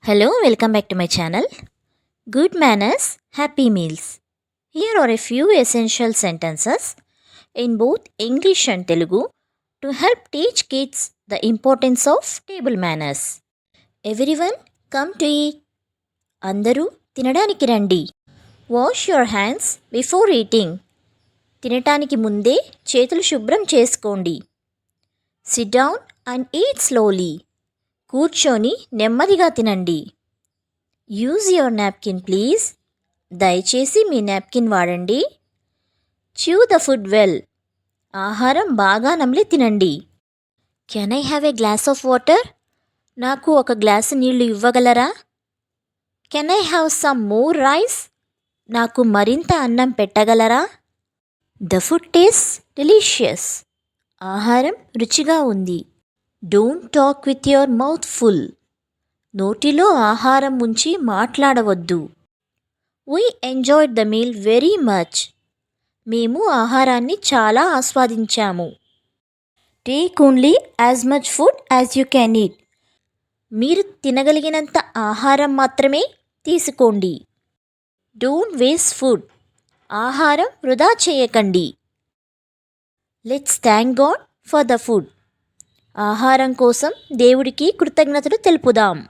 Hello, welcome back to my channel. Good manners, happy meals. Here are a few essential sentences in both English and Telugu to help teach kids the importance of table manners. Everyone, come to eat. అందరూ తినడానికి రండి. Wash your hands before eating. తినటానికి ముందే చేతులు శుభ్రం చేసుకోండి. Sit down and eat slowly. కూర్చొని నెమ్మదిగా తినండి. Use your napkin please. దయచేసి మీ నాప్కిన్ వాడండి. Chew the food well. ఆహారం బాగా నమిలి తినండి. Can I have a glass of water? నాకు ఒక గ్లాసు నీళ్లు ఇవ్వగలరా? Can I have some more rice? నాకు మరింత అన్నం పెట్టగలరా? The food taste delicious. ఆహారం రుచిగా ఉంది. Don't talk with your mouth full. నోటిలో ఆహారం ఉంచి మాట్లాడవద్దు. We enjoyed the meal very much. మేము ఆహారాన్ని చాలా ఆస్వాదించాము. Take only as much food as you can eat. మీరు తినగలిగినంత ఆహారం మాత్రమే తీసుకోండి. Don't waste food. ఆహారం వృధా చేయకండి. Let's thank God for the food. ఆహారం కోసం దేవుడికి కృతజ్ఞతలు తెలుపుదాం.